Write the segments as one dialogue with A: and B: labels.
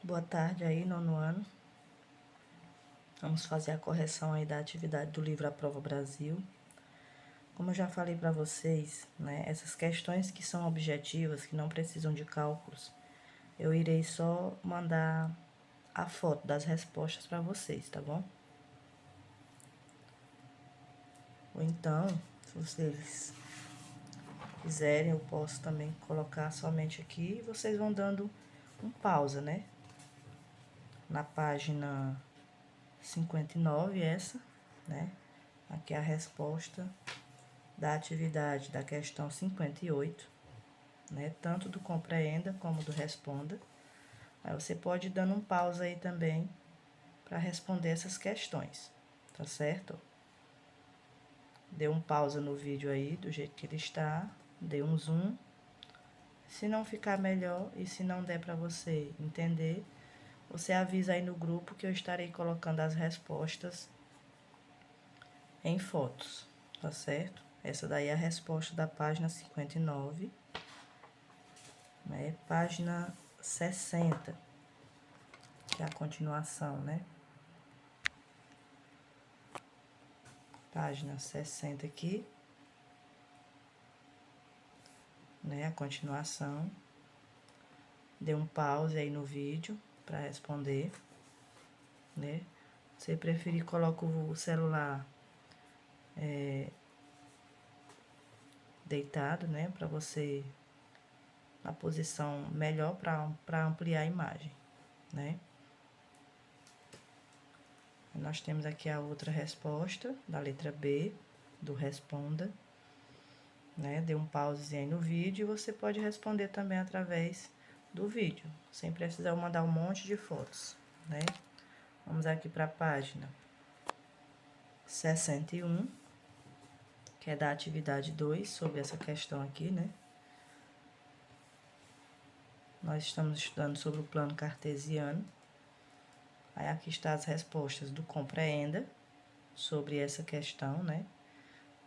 A: Boa tarde aí, nono ano. Vamos fazer a correção aí da atividade do livro A Prova Brasil. Como eu já falei para vocês, né, essas questões que são objetivas, que não precisam de cálculos, eu irei só mandar a foto das respostas para vocês, tá bom? Ou então, se vocês quiserem, eu posso também colocar somente aqui e vocês vão dando um pausa, né? Na página 59, essa, né? Aqui é a resposta da atividade da questão 58, né? Tanto do compreenda como do responda. Aí você pode ir dando um pausa aí também para responder essas questões, tá certo? Dê um pausa no vídeo aí, do jeito que ele está, dê um zoom. Se não ficar melhor e se não der para você entender, você avisa aí no grupo que eu estarei colocando as respostas em fotos, tá certo? Essa daí é a resposta da página 59, né? Página 60, que é a continuação, né? Página 60 aqui, né? A continuação. Dê um pause aí no vídeo para responder, né? Se preferir, coloca o celular deitado, né? Para você, na posição melhor para ampliar a imagem, né? Nós temos aqui a outra resposta, da letra B, do responda, né? Dê um pause aí no vídeo e você pode responder também através do vídeo, sem precisar mandar um monte de fotos, né? Vamos aqui para a página 61, que é da atividade 2, sobre essa questão aqui, né? Nós estamos estudando sobre o plano cartesiano. Aí aqui está as respostas do compreenda sobre essa questão, né?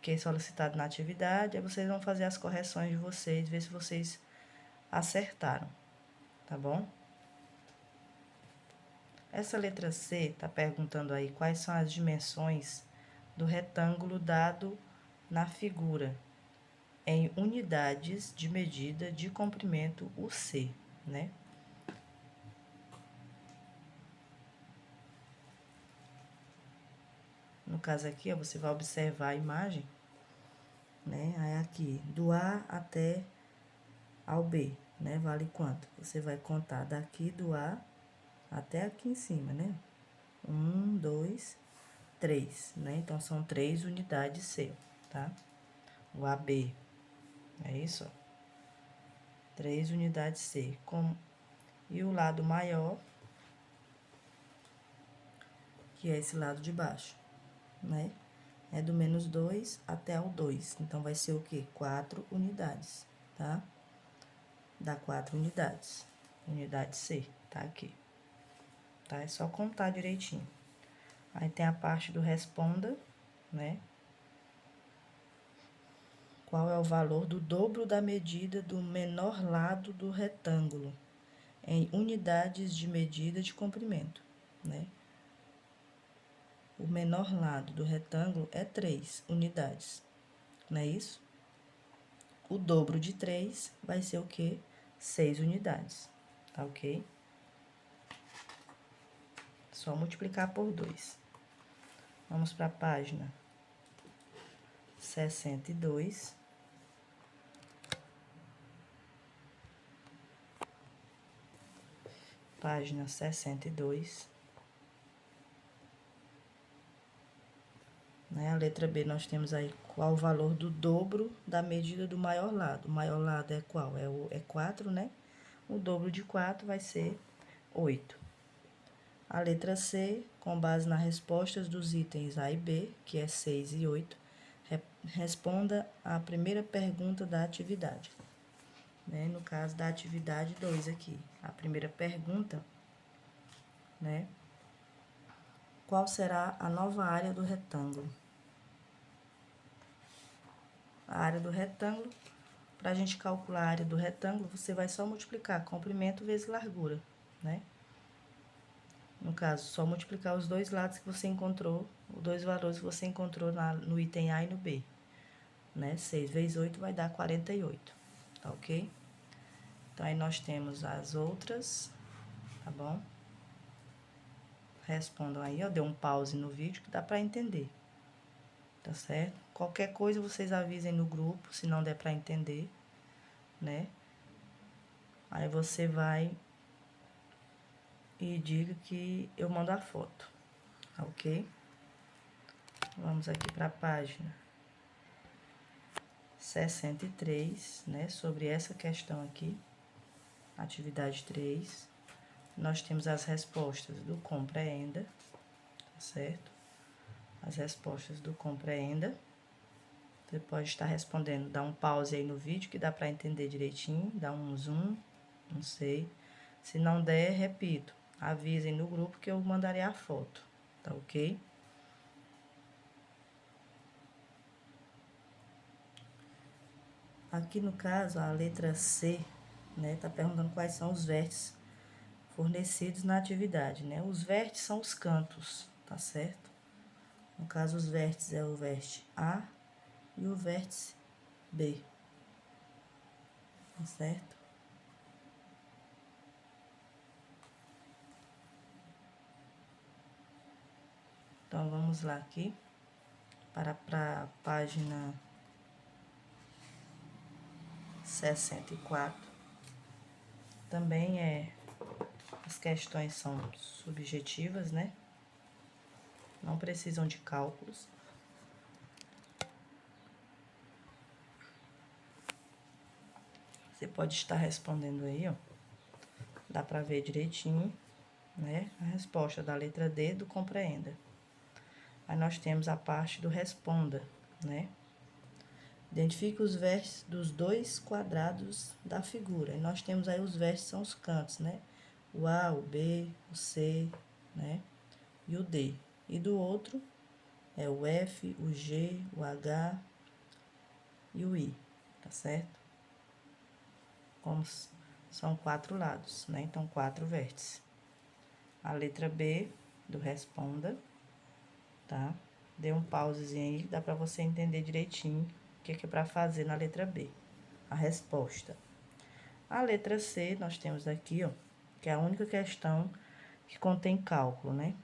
A: Que é solicitado na atividade, aí vocês vão fazer as correções de vocês, ver se vocês acertaram, tá bom? Essa letra C tá perguntando aí quais são as dimensões do retângulo dado na figura em unidades de medida de comprimento UC, né? No caso aqui, ó, você vai observar a imagem, né? Aí aqui, do A até ao B, né? Vale quanto? Você vai contar daqui do A até aqui em cima, né? 1, 2, 3, né? Então, são 3 unidades C, tá? O AB, é isso, ó. 3 unidades C. E o lado maior, que é esse lado de baixo, né? É do menos 2 até o 2. Então, vai ser o quê? 4 unidades, tá? Dá 4 unidades. Unidade C, tá aqui. Tá? É só contar direitinho. Aí, tem a parte do responda, né? Qual é o valor do dobro da medida do menor lado do retângulo em unidades de medida de comprimento, né? O menor lado do retângulo é 3 unidades, não é isso? O dobro de 3 vai ser o quê? 6 unidades, tá ok? Só multiplicar por 2. Vamos para a página 62. Página 62. Né? A letra B, nós temos aí qual o valor do dobro da medida do maior lado. O maior lado é qual? É 4, né? O dobro de 4 vai ser 8. A letra C, com base nas respostas dos itens A e B, que é 6 e 8, responda a primeira pergunta da atividade. Né? No caso da atividade 2 aqui, a primeira pergunta, né? Qual será a nova área do retângulo? A área do retângulo, para a gente calcular a área do retângulo, você vai só multiplicar comprimento vezes largura, né? No caso, só multiplicar os dois lados que você encontrou, os dois valores que você encontrou no item A e no B, né? 6 vezes 8 vai dar 48, tá ok? Então, aí nós temos as outras, tá bom? Respondam aí, ó, dê um pause no vídeo que dá pra entender, tá certo? Qualquer coisa vocês avisem no grupo, se não der pra entender, né? Aí você vai e diga que eu mando a foto, tá ok? Vamos aqui para a página 63, né? Sobre essa questão aqui, atividade 3. Nós temos as respostas do compreenda, tá certo? As respostas do compreenda. Você pode estar respondendo, dá um pause aí no vídeo que dá para entender direitinho, dá um zoom, não sei. Se não der, repito, avisem no grupo que eu mandarei a foto, tá ok? Aqui no caso, a letra C, né, tá perguntando quais são os vértices fornecidos na atividade, né? Os vértices são os cantos, tá certo? No caso, os vértices é o vértice A e o vértice B, tá certo? Então, vamos lá aqui para a página 64. Também as questões são subjetivas, né? Não precisam de cálculos. Você pode estar respondendo aí, ó. Dá para ver direitinho, né? A resposta da letra D do compreenda. Aí nós temos a parte do responda, né? Identifique os vértices dos dois quadrados da figura. E nós temos aí os vértices, são os cantos, né? O A, o B, o C, né? E o D. E do outro é o F, o G, o H e o I, tá certo? Como são 4 lados, né? Então, 4 vértices. A letra B do responda, tá? Dê um pausezinho aí, dá pra você entender direitinho o que é pra fazer na letra B. A resposta. A letra C, nós temos aqui, ó, que é a única questão que contém cálculo, né?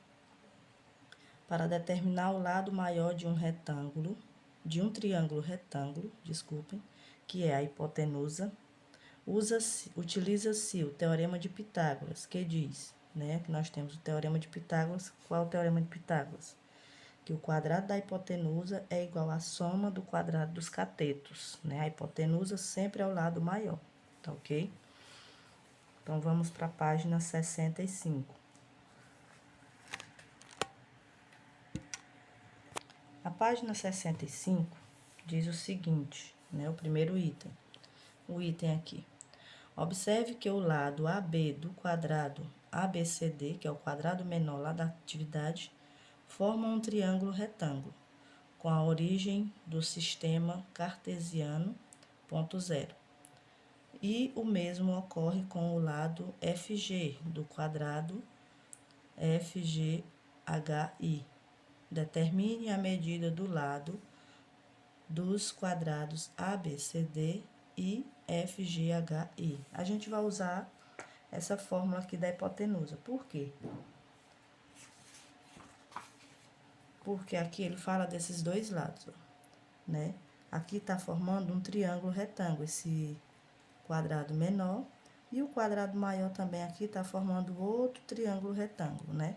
A: Para determinar o lado maior de um retângulo, de um triângulo retângulo, desculpem, que é a hipotenusa, utiliza-se o teorema de Pitágoras, que diz, né, que nós temos o teorema de Pitágoras. Qual é o teorema de Pitágoras? Que o quadrado da hipotenusa é igual à soma do quadrado dos catetos, né? A hipotenusa sempre é o lado maior, tá ok? Então, vamos para a página 65. A página 65 diz o seguinte, né? O primeiro item. O item aqui. Observe que o lado AB do quadrado ABCD, que é o quadrado menor lá da atividade, forma um triângulo retângulo, com a origem do sistema cartesiano, ponto zero. E o mesmo ocorre com o lado FG do quadrado FGHI. Determine a medida do lado dos quadrados ABCD e FGHI. A gente vai usar essa fórmula aqui da hipotenusa. Por quê? Porque aqui ele fala desses dois lados, ó, né? Aqui tá formando um triângulo retângulo, esse quadrado menor, e o quadrado maior também aqui tá formando outro triângulo retângulo, né?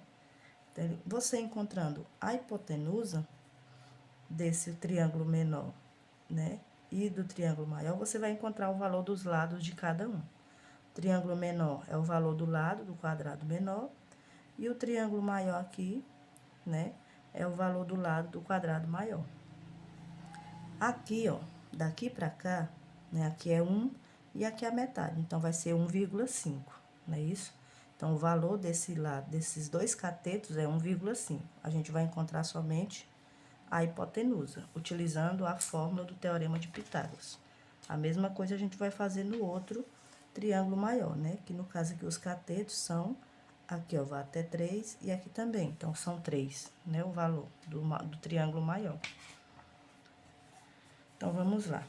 A: Então, você encontrando a hipotenusa desse triângulo menor, né? E do triângulo maior, você vai encontrar o valor dos lados de cada um. O triângulo menor é o valor do lado do quadrado menor, e o triângulo maior aqui, né, é o valor do lado do quadrado maior. Aqui, ó, daqui pra cá, né, aqui é 1 e aqui é a metade, então vai ser 1,5, não é isso? Então, o valor desse lado, desses dois catetos é 1,5. A gente vai encontrar somente a hipotenusa, utilizando a fórmula do teorema de Pitágoras. A mesma coisa a gente vai fazer no outro triângulo maior, né? Que no caso aqui os catetos são Aqui, ó, vai até 3 e aqui também. Então, são 3, né? O valor do triângulo maior. Então, vamos lá,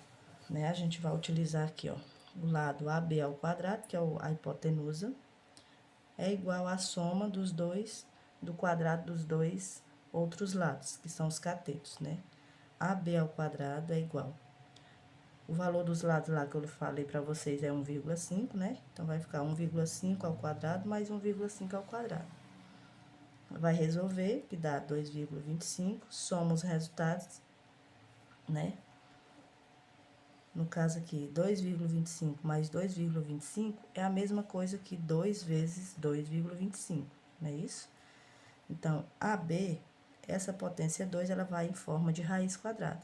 A: né? A gente vai utilizar aqui, ó, o lado AB ao quadrado, que é a hipotenusa, é igual à soma do quadrado dos dois outros lados, que são os catetos, né? AB ao quadrado é igual. O valor dos lados lá que eu falei pra vocês é 1,5, né? Então, vai ficar 1,5 ao quadrado mais 1,5 ao quadrado. Vai resolver, que dá 2,25, soma os resultados, né? No caso aqui, 2,25 mais 2,25 é a mesma coisa que 2 vezes 2,25, não é isso? Então, AB, essa potência 2, ela vai em forma de raiz quadrada.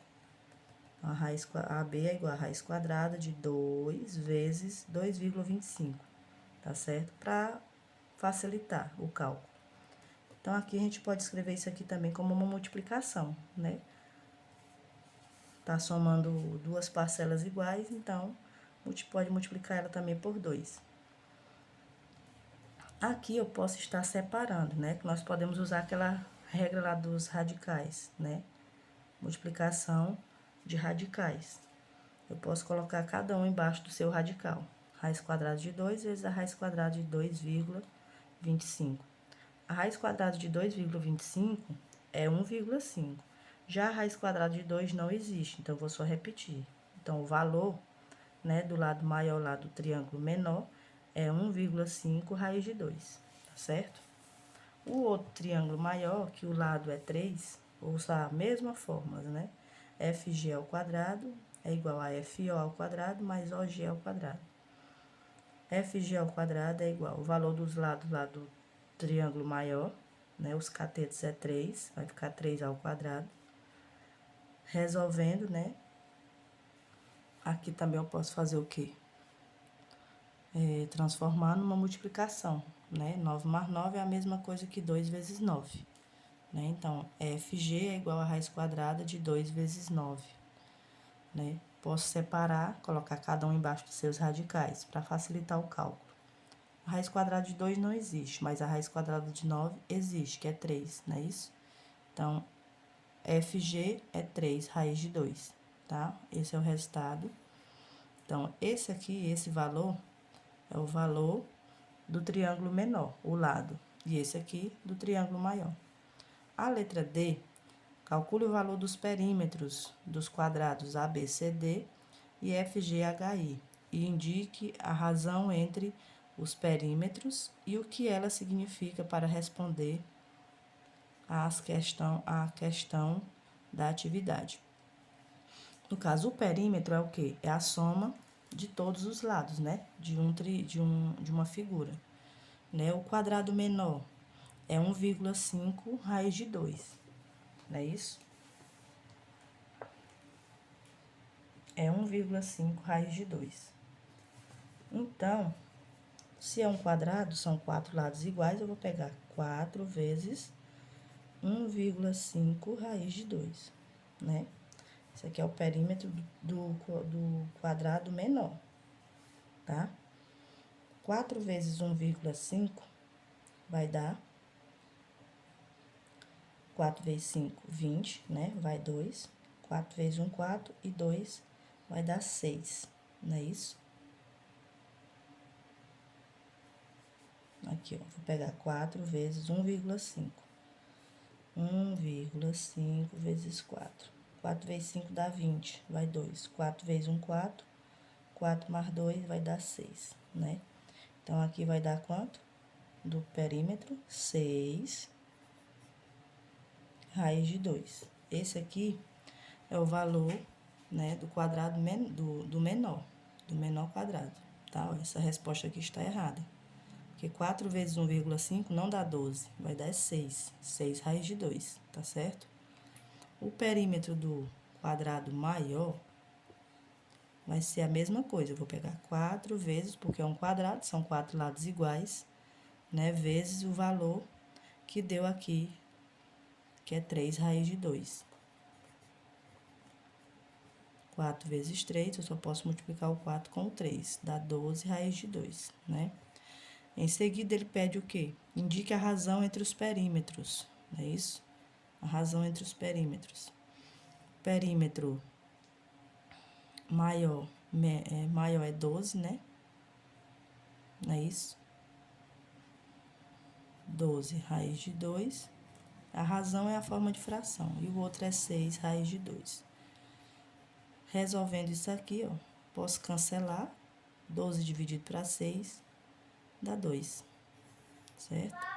A: A AB é igual a raiz quadrada de 2 vezes 2,25, tá certo? Para facilitar o cálculo. Então, aqui a gente pode escrever isso aqui também como uma multiplicação, né? Tá somando duas parcelas iguais, então, pode multiplicar ela também por 2. Aqui eu posso estar separando, né? Que nós podemos usar aquela regra lá dos radicais, né? Multiplicação de radicais. Eu posso colocar cada um embaixo do seu radical. Raiz quadrada de 2 vezes a raiz quadrada de 2,25. A raiz quadrada de 2,25 é 1,5. Já a raiz quadrada de 2 não existe, então eu vou só repetir. Então, o valor, né, do lado maior lá do triângulo menor é 1,5 raiz de 2, tá certo? O outro triângulo maior, que o lado é 3, vou usar a mesma fórmula, né? FG ao quadrado é igual a FO ao quadrado mais OG ao quadrado. FG ao quadrado é igual o valor dos lados lá do triângulo maior, né? Os catetos é 3, vai ficar 3 ao quadrado. Resolvendo, né? Aqui também eu posso fazer o quê? Transformar numa multiplicação, né? 9 mais 9 é a mesma coisa que 2 vezes 9, né? Então, FG é igual a raiz quadrada de 2 vezes 9, né? Posso separar, colocar cada um embaixo dos seus radicais, para facilitar o cálculo. A raiz quadrada de 2 não existe, mas a raiz quadrada de 9 existe, que é 3, não é isso? Então, FG é 3 raiz de 2, tá? Esse é o resultado. Então, esse aqui, esse valor, é o valor do triângulo menor, o lado. E esse aqui, do triângulo maior. A letra D, calcule o valor dos perímetros dos quadrados ABCD e FGHI e indique a razão entre os perímetros e o que ela significa para responder à questão da atividade. No caso, o perímetro é o quê? É a soma de todos os lados, né? De uma figura. Né? O quadrado menor é 1,5 raiz de 2, não é isso? É 1,5 raiz de 2. Então, se é um quadrado, são 4 lados iguais, eu vou pegar 4 vezes 1,5 raiz de 2, né? Esse aqui é o perímetro do quadrado menor, tá? 4 vezes 1,5 vai dar 4 vezes 5, 20, né? Vai 2. 4 vezes 1, 4 e 2 vai dar 6, não é isso? Aqui, ó, vou pegar 4 vezes 1,5. 1,5 vezes 4. 4 vezes 5 dá 20, vai 2. 4 vezes 1, 4. 4 mais 2 vai dar 6, né? Então, aqui vai dar quanto? Do perímetro, 6 raiz de 2. Esse aqui é o valor, né, do quadrado do menor quadrado, tá? Essa resposta aqui está errada. Porque 4 vezes 1,5 não dá 12, vai dar 6. 6 raiz de 2, tá certo? O perímetro do quadrado maior vai ser a mesma coisa. Eu vou pegar 4 vezes, porque é um quadrado, são 4 lados iguais, né? Vezes o valor que deu aqui, que é 3 raiz de 2. 4 vezes 3, eu só posso multiplicar o 4 com o 3, dá 12 raiz de 2, né? Em seguida, ele pede o quê? Indique a razão entre os perímetros, não é isso? A razão entre os perímetros. Perímetro maior, maior é 12, né? Não é isso? 12 raiz de 2. A razão é a forma de fração. E o outro é 6 raiz de 2. Resolvendo isso aqui, ó, posso cancelar. 12 dividido para 6 dá 2, certo?